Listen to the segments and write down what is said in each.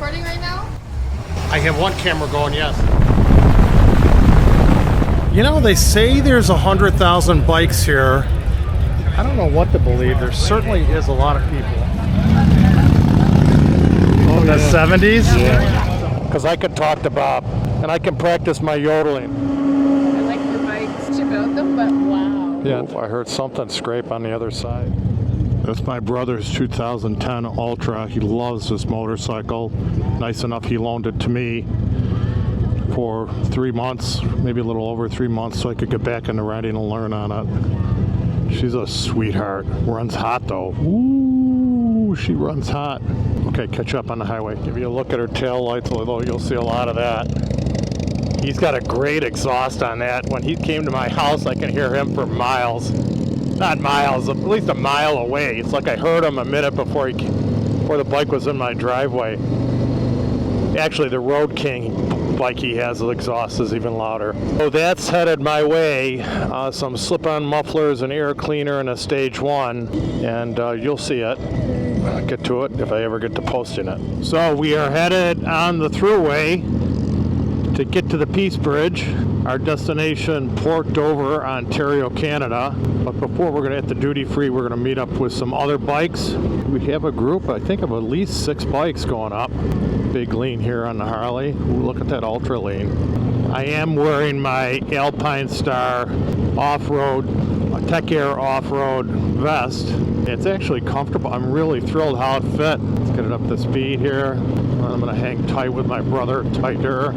recording right now? I have one camera going, yes. You know, they say there's 100,000 bikes here. I don't know what to believe. There certainly is a lot of people. Oh, in the 70s? Yeah. Because I can talk to Bob, and I can practice my yodeling. I like your bikes to build them, but wow. Yeah, I heard something scrape on the other side. That's my brother's 2010 Ultra. He loves this motorcycle. Nice enough, he loaned it to me for 3 months, maybe a little over 3 months, so I could get back into riding and learn on it. She's a sweetheart. Runs hot, though. Ooh, she runs hot. Okay, catch up on the highway. Give you a look at her tail lights, although you'll see a lot of that. He's got a great exhaust on that. When he came to my house, I can hear him for miles. Not miles, at least a mile away. It's like I heard him a minute before the bike was in my driveway. Actually, the Road King bike he has, the exhaust is even louder. So that's headed my way. Some slip-on mufflers, an air cleaner, and a stage 1. And you'll see it. I'll get to it if I ever get to posting it. So we are headed on the thruway to get to the Peace Bridge, our destination, Port Dover, Ontario, Canada. But before we're going to hit the duty free, we're going to meet up with some other bikes. We have a group, I think, of at least 6 bikes going up. Big lean here on the Harley. Ooh, look at that ultra lean. I am wearing my Alpine Star off-road, Tech Air off-road vest. It's actually comfortable. I'm really thrilled how it fit. Let's get it up to speed here. I'm going to hang tight with my brother, tighter.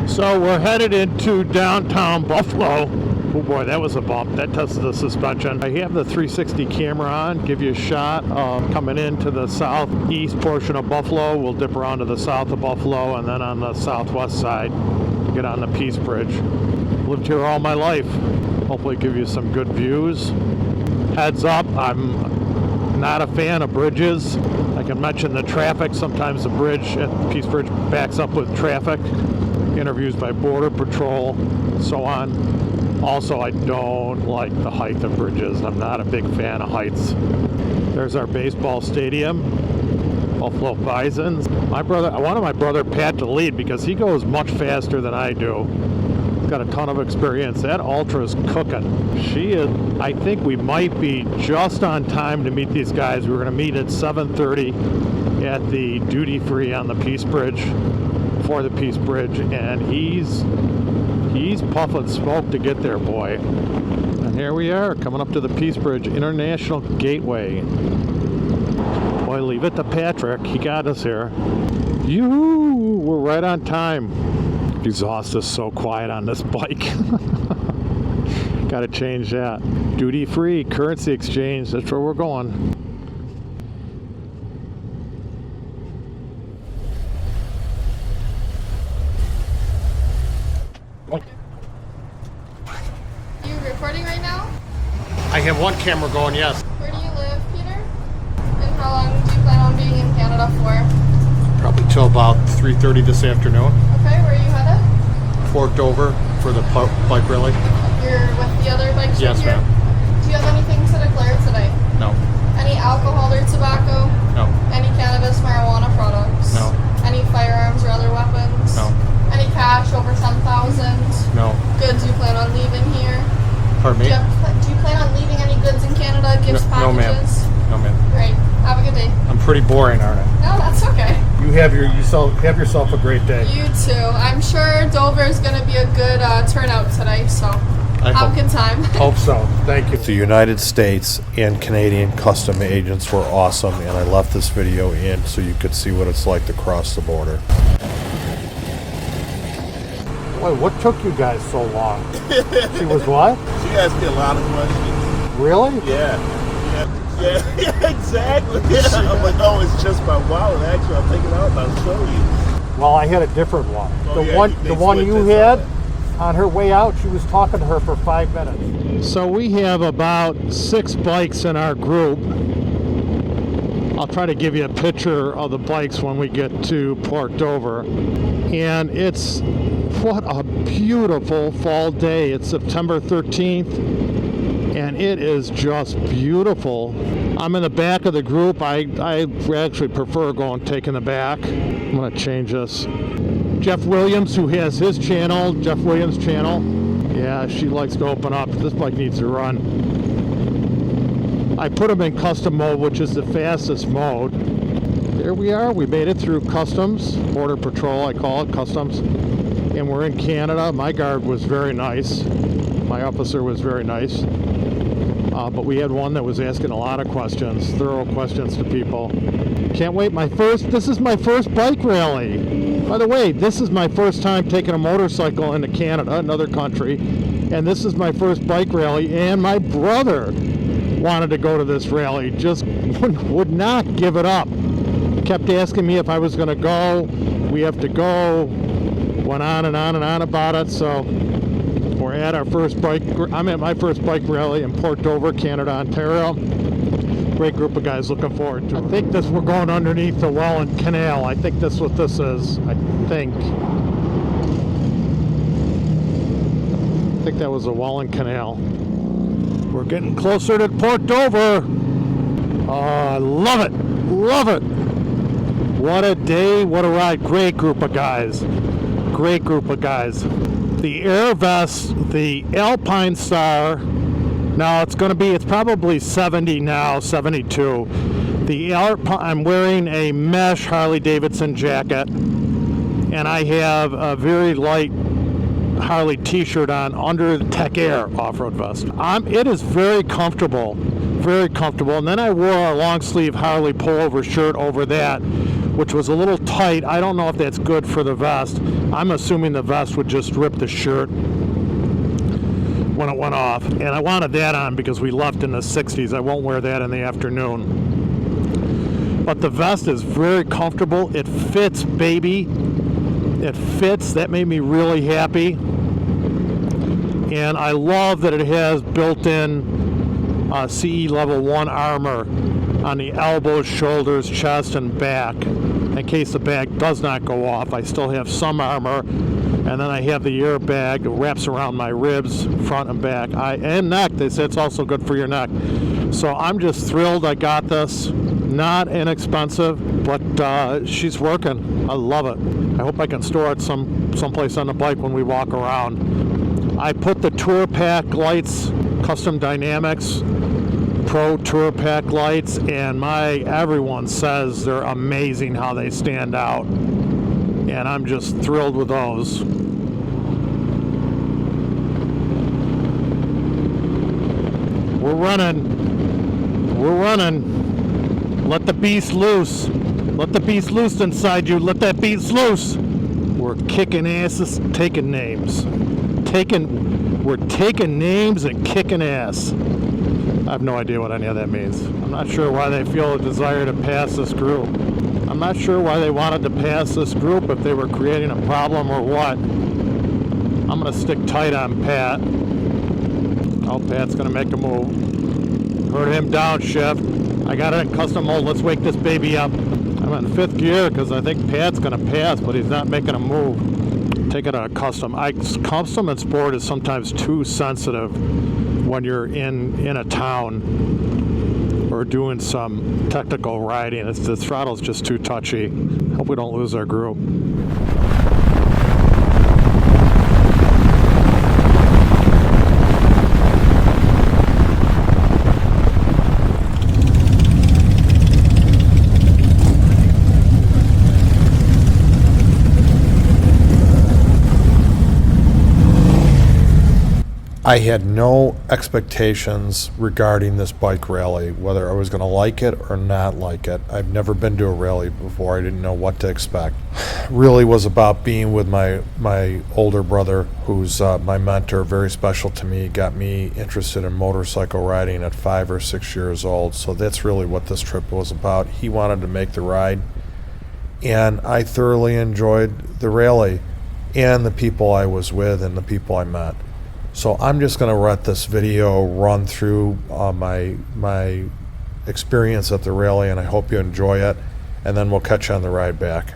So we're headed into downtown Buffalo. Oh boy, that was a bump. That tested the suspension. I have the 360 camera on, give you a shot coming into the southeast portion of Buffalo. We'll dip around to the south of Buffalo and then on the southwest side, get on the Peace Bridge. Lived here all my life. Hopefully give you some good views. Heads up, I'm not a fan of bridges. I can mention the traffic. Sometimes the bridge at the Peace Bridge backs up with traffic. Interviews by Border Patrol, so on. Also, I don't like the height of bridges. I'm not a big fan of heights. There's our baseball stadium, Buffalo Bisons. I wanted my brother Pat to lead because he goes much faster than I do. He's got a ton of experience. That Ultra's cooking. She is. I think we might be just on time to meet these guys. We're going to meet at 7:30 at the duty free on the Peace Bridge. For the Peace Bridge, and he's puffing smoke to get there, boy. And here we are, coming up to the Peace Bridge International Gateway. Boy, leave it to Patrick. He got us here. Yoo-hoo! We're right on time. Exhaust is so quiet on this bike. Got to change that. Duty free, currency exchange. That's where we're going. Recording right now? I have one camera going, yes. Where do you live, Peter? And how long do you plan on being in Canada for? Probably till about 3:30 this afternoon. Okay, where are you headed? Port Dover for the bike rally. You're with the other bikes Yes, right here? ma'am. Do you have anything to declare today? No. Any alcohol or tobacco? No. Any cannabis, marijuana products? No. Any firearms or other weapons? No. Any cash over 10,000? No. Goods you plan on leaving here? Pardon me? Do you plan on leaving any goods in Canada, gifts, No, ma'am. packages? No, ma'am. Great. Have a good day. I'm pretty boring, aren't I? No, that's okay. You have yourself a great day. You too. I'm sure Dover is going to be a good turnout today, so have a good time. Hope so. Thank you. The United States and Canadian custom agents were awesome, and I left this video in so you could see what it's like to cross the border. Boy, what took you guys so long? She was what? She asked me a lot of questions. Really? Yeah, exactly. Yeah. I'm like, oh, it's just my wallet. Actually, I'll take it out and I'll show you. Well, I had a different one. Oh, The one you had, on her way out, she was talking to her for 5 minutes. So we have about 6 bikes in our group. I'll try to give you a picture of the bikes when we get to Port Dover. And what a beautiful fall day. It's September 13th, and it is just beautiful. I'm in the back of the group. I actually prefer taking the back. I'm going to change this. Jeff Williams, who has his channel, Jeff Williams channel. Yeah, she likes to open up. This bike needs to run. I put them in custom mode, which is the fastest mode. There we are. We made it through customs, border patrol, I call it, customs. And we're in Canada. My guard was very nice. My officer was very nice. But we had one that was asking a lot of questions, thorough questions to people. Can't wait. This is my first bike rally. By the way, this is my first time taking a motorcycle into Canada, another country. And this is my first bike rally. And my brother wanted to go to this rally, just would not give it up. Kept asking me if I was going to go. We have to go. Went on and on and on about it. So we're at our first I'm at my first bike rally in Port Dover, Canada, Ontario. Great group of guys, looking forward to it. I think we're going underneath the Welland Canal. I think that's what this is. I think that was the Welland Canal. We're getting closer to Port Dover. Oh, I love it. Love it. What a day, what a ride. Great group of guys. Great group of guys. The Air Vest, the Alpine Star. Now it's probably 70 now, 72. I'm wearing a mesh Harley Davidson jacket, and I have a very light Harley t-shirt on under the Tech Air off-road vest. It is very comfortable, very comfortable. And then I wore a long sleeve Harley pullover shirt over that, which was a little tight. I don't know if that's good for the vest. I'm assuming the vest would just rip the shirt when it went off. And I wanted that on because we left in the 60s. I won't wear that in the afternoon. But the vest is very comfortable. It fits, baby. It fits. That made me really happy. And I love that it has built-in CE level 1 armor on the elbows, shoulders, chest, and back. In case the bag does not go off, I still have some armor. And then I have the airbag that wraps around my ribs, front and back, and neck. They say it's also good for your neck. So I'm just thrilled I got this. Not inexpensive, but she's working. I love it. I hope I can store it someplace on the bike when we walk around. I put the Tour Pack lights, Custom Dynamics Pro Tour Pack lights, and everyone says they're amazing how they stand out. And I'm just thrilled with those. We're running. We're running. Let the beast loose. Let the beast loose inside you. Let that beast loose. We're kicking asses, taking names. We're taking names and kicking ass. I have no idea what any of that means. I'm not sure why they feel a desire to pass this group. I'm not sure why they wanted to pass this group, if they were creating a problem or what. I'm going to stick tight on Pat. Oh, Pat's going to make a move. Heard him downshift. I got it in custom mode. Let's wake this baby up. I'm in 5th gear because I think Pat's going to pass, but he's not making a move. Take it out of custom. Custom and sport is sometimes too sensitive when you're in a town or doing some technical riding. The throttle's just too touchy. Hope we don't lose our group. I had no expectations regarding this bike rally, whether I was going to like it or not like it. I've never been to a rally before. I didn't know what to expect. Really was about being with my older brother, who's my mentor, very special to me, got me interested in motorcycle riding at 5 or 6 years old. So that's really what this trip was about. He wanted to make the ride, and I thoroughly enjoyed the rally and the people I was with and the people I met. So I'm just going to let this video run through my experience at the rally, and I hope you enjoy it, and then we'll catch you on the ride back.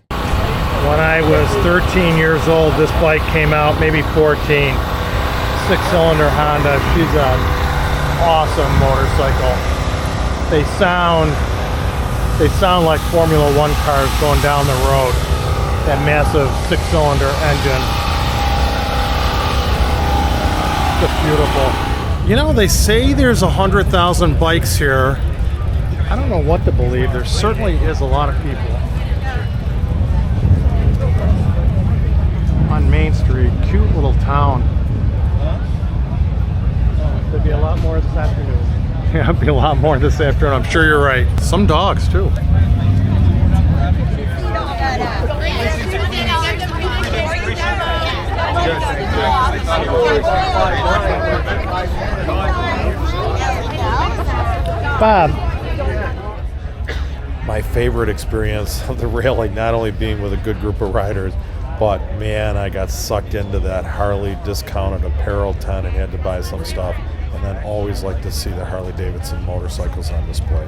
When I was 13 years old, this bike came out, maybe 14. 6-cylinder Honda. She's an awesome motorcycle. They sound like Formula One cars going down the road. That massive 6-cylinder engine. Just beautiful. You know, they say there's 100,000 bikes here. I don't know what to believe. There certainly is a lot of people. On Main Street, cute little town. There'll be a lot more this afternoon. Yeah, there'll be a lot more this afternoon. I'm sure you're right. Some dogs too. Bob. My favorite experience of the rally, not only being with a good group of riders, but man, I got sucked into that Harley discounted apparel tent and had to buy some stuff. And then always like to see the Harley Davidson motorcycles on display.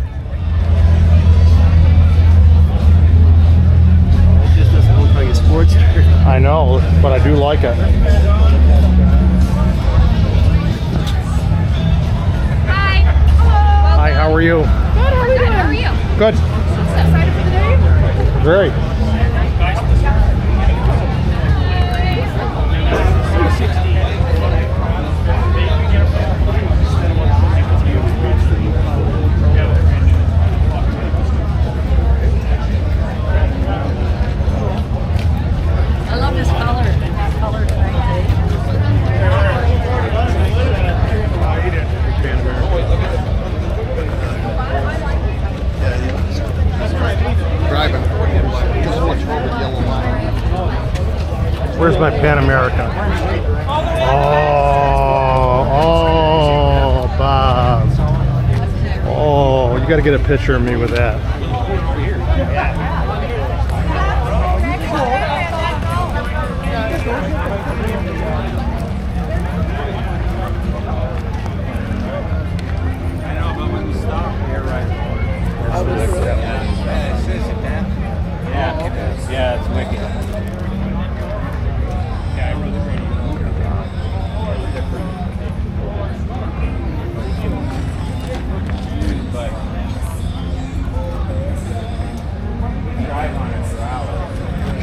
It just doesn't look like a Sportster. I know, but I do like it. Hi. Hi, how are you? Good, how are you doing? How are you? Good. Excited for the day? Very. I love this color. That color tonight. Where's my Pan American? Oh, Bob. Oh, you got to get a picture of me with that. Yeah, it's wicked.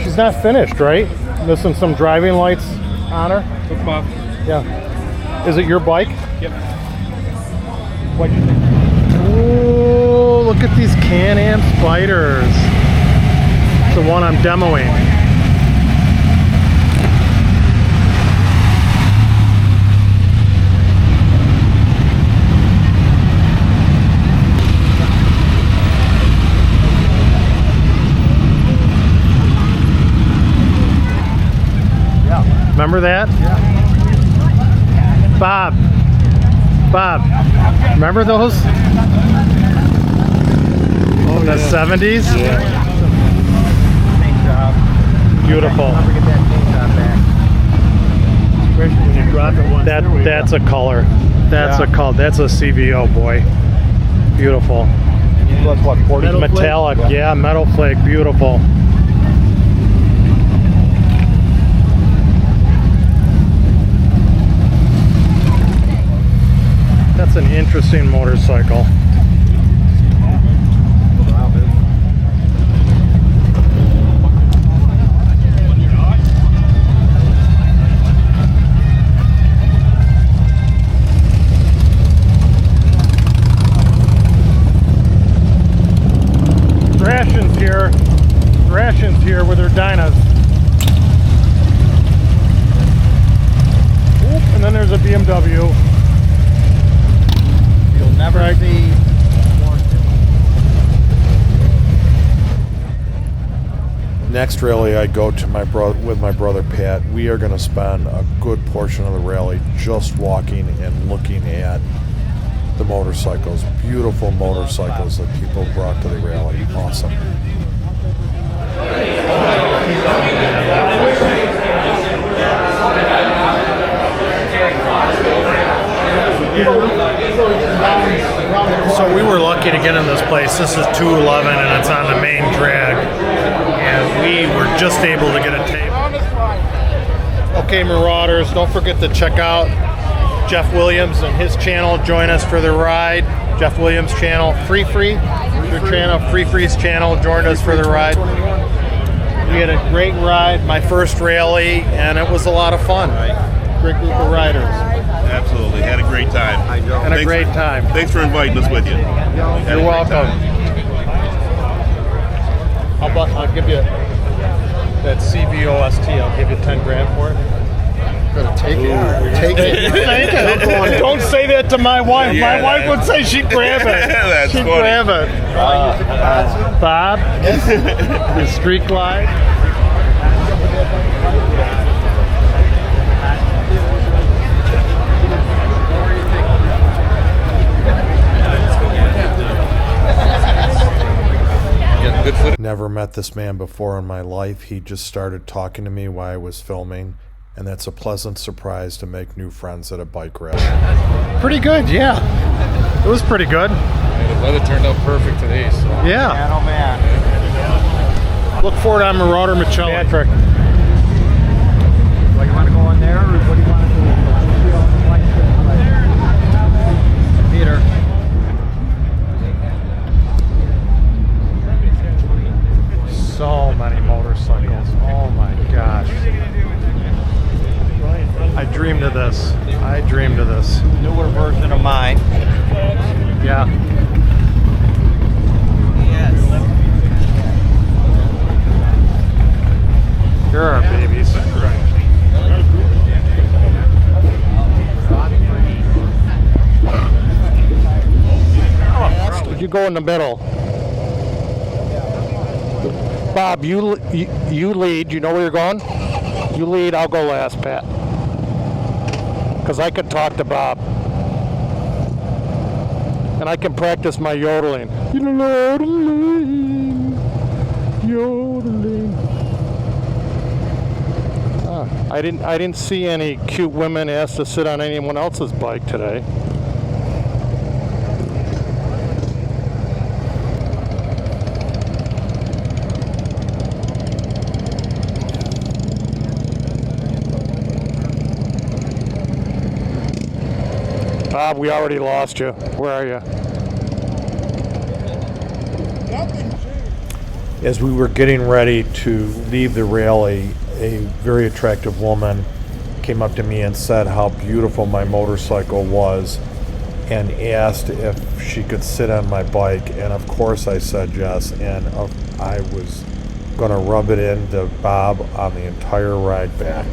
She's not finished, right? Missing some driving lights on her. Look, Bob. Yeah. Is it your bike? Yep. What'd you think? Oh, look at these Can-Am Spiders. It's the one I'm demoing. Remember that? Yeah. Bob, remember those? From the 70s? Yeah. Beautiful. When you drop it once. That's a color. That's a color. That's a CVO, boy. Beautiful. That's what, 40 Metallic, yeah, metal flake, beautiful. That's an interesting motorcycle. Rations here with their dynas. Oop, and then there's a BMW. You'll never see. Next rally I go to with my brother Pat. We are going to spend a good portion of the rally just walking and looking at the motorcycles. Beautiful motorcycles that people brought to the rally. Awesome. So we were lucky to get in this place. This is 211 and it's on the main drag. And we were just able to get a table. Okay, Marauders, don't forget to check out Jeff Williams and his channel. Join us for the ride. Jeff Williams' channel, Free. Your channel, Free's channel. Joined us for the ride. We had a great ride, my first rally, and it was a lot of fun. Great group of riders. Absolutely. Had a great time. And a great time. Thanks for inviting us with you. You're welcome. I'll give you that CVOST. I'll give you 10 grand for it. Take it. Take it. Don't say that to my wife. Yeah, My wife would say she'd grab it. That's She'd funny. grab it. Bob, the Street Glide. Never met this man before in my life. He just started talking to me while I was filming, and that's a pleasant surprise to make new friends at a bike rally. Pretty good, yeah. It was pretty good. The weather turned out perfect today, so. Yeah. Man, oh man. Look for it on Marauder Michelli. Patrick. Well, you want to go in there, or what do you want to do? Peter. So many motorcycles. Oh my gosh. I dreamed of this. Newer version of mine. Yeah. Here are babies. You go in the middle. Bob, you lead. You know where you're going? You lead. I'll go last, Pat. Because I can talk to Bob. And I can practice my yodeling. Yodeling. I didn't see any cute women asked to sit on anyone else's bike today. Bob, we already lost you. Where are you? As we were getting ready to leave the rally, a very attractive woman came up to me and said how beautiful my motorcycle was and asked if she could sit on my bike, and of course I said yes, and I was going to rub it into Bob on the entire ride back.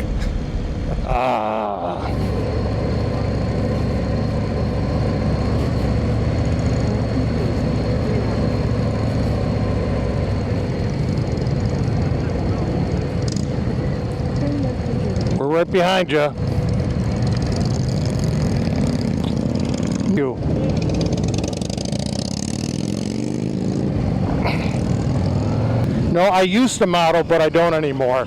We're right behind you. No, I used to model, but I don't anymore.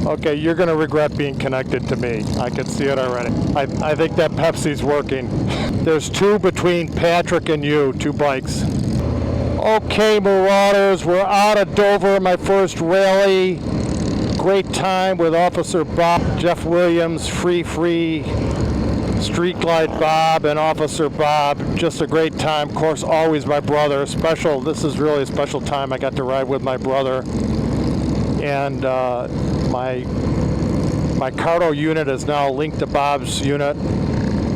Okay, you're going to regret being connected to me. I can see it already. I think that Pepsi's working. There's two between Patrick and you, 2 bikes. Okay, Marauders, we're out of Dover, my first rally. Great time with Officer Bob, Jeff Williams, Free, Street Glide Bob, and Officer Bob. Just a great time. Of course, always my brother. This is really a special time. I got to ride with my brother. And my cargo unit is now linked to Bob's unit.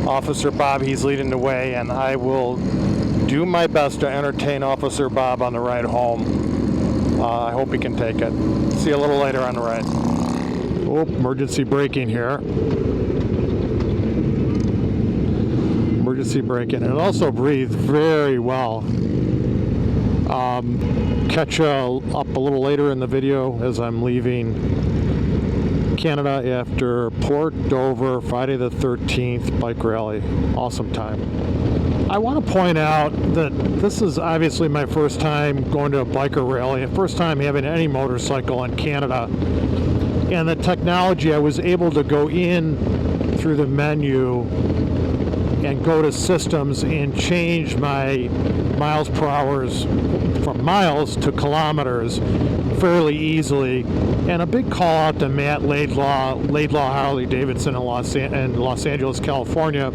Officer Bob, he's leading the way, and I will do my best to entertain Officer Bob on the ride home. I hope he can take it. See you a little later on the ride. Oh, emergency braking here. Emergency braking. And it also breathes very well. Catch you up a little later in the video as I'm leaving Canada after Port Dover, Friday the 13th bike rally. Awesome time. I want to point out that this is obviously my first time going to a biker rally, and first time having any motorcycle in Canada. And the technology, I was able to go in through the menu and go to systems and change my miles per hour from miles to kilometers fairly easily. And a big call out to Matt Laidlaw Harley Davidson in Los Angeles, California.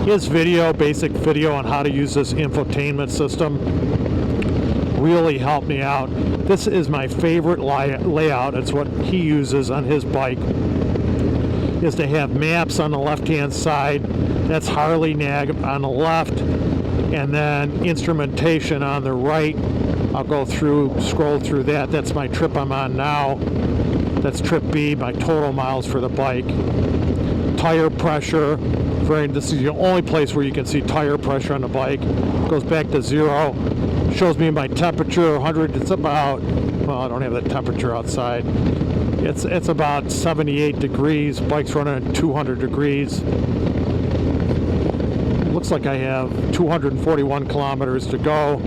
His basic video on how to use this infotainment system really helped me out. This is my favorite layout. It's what he uses on his bike, is to have maps on the left-hand side. That's Harley Nag on the left, and then instrumentation on the right. I'll scroll through that. That's my trip I'm on now. That's trip B, my total miles for the bike. Tire pressure. This is the only place where you can see tire pressure on the bike. Goes back to 0. Shows me my temperature, 100. It's about, well, I don't have the temperature outside. It's about 78 degrees. Bike's running at 200 degrees. Looks like I have 241 kilometers to go.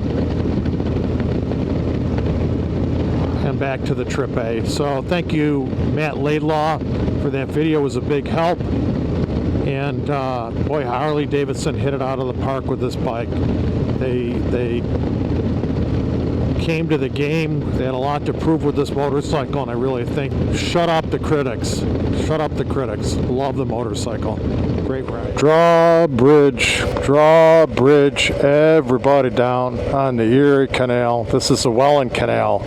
And back to the trip A. So thank you, Matt Laidlaw, for that video. It was a big help. And boy, Harley Davidson hit it out of the park with this bike. They came to the game. They had a lot to prove with this motorcycle, and I really think, shut up the critics. Shut up the critics. Love the motorcycle. Great ride. Drawbridge, everybody down on the Erie Canal. This is the Welland Canal.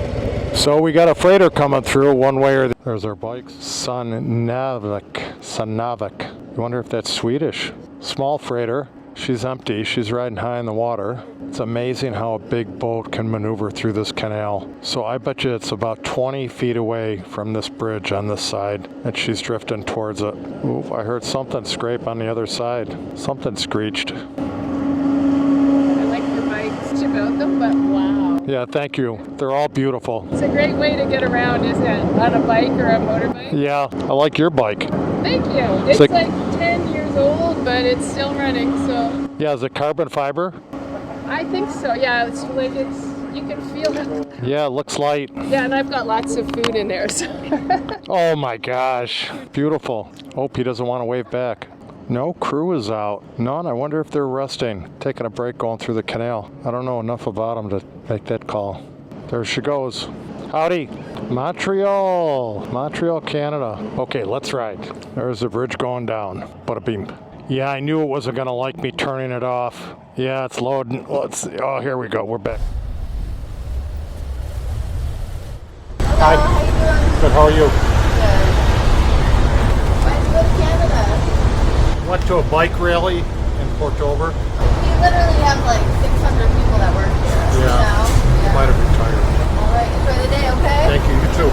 So we got a freighter coming through one way or the other. There's our bikes. Sannavik. You wonder if that's Swedish. Small freighter. She's empty. She's riding high in the water. It's amazing how a big boat can maneuver through this canal. So I bet you it's about 20 feet away from this bridge on this side, and she's drifting towards it. Ooh, I heard something scrape on the other side. Something screeched. I like your bikes about them, but wow. Yeah, thank you. They're all beautiful. It's a great way to get around, isn't it? On a bike or a motorbike? Yeah, I like your bike. Thank you. It's like 10 years old, but it's still running, so. Yeah, is it carbon fiber? I think so, yeah. It's like you can feel it. Yeah, it looks light. Yeah, and I've got lots of food in there, so. Oh my gosh, beautiful. Hope he doesn't want to wave back. No crew is out. None. I wonder if they're resting, taking a break going through the canal. I don't know enough about them to make that call. There she goes. Howdy. Montreal, Canada. Okay, let's ride. There's the bridge going down. Bada beam. Yeah, I knew it wasn't going to like me turning it off. Yeah, it's loading. Let's see. Oh, here we go. We're back. Hello, Hi. how you doing? Good, how are you? Good. Let's go to Canada. Went to a bike rally in Port Dover. We literally have like 600 people that work here. Yeah. You know? Might have retired. All right, enjoy the day, okay? Thank you. You too.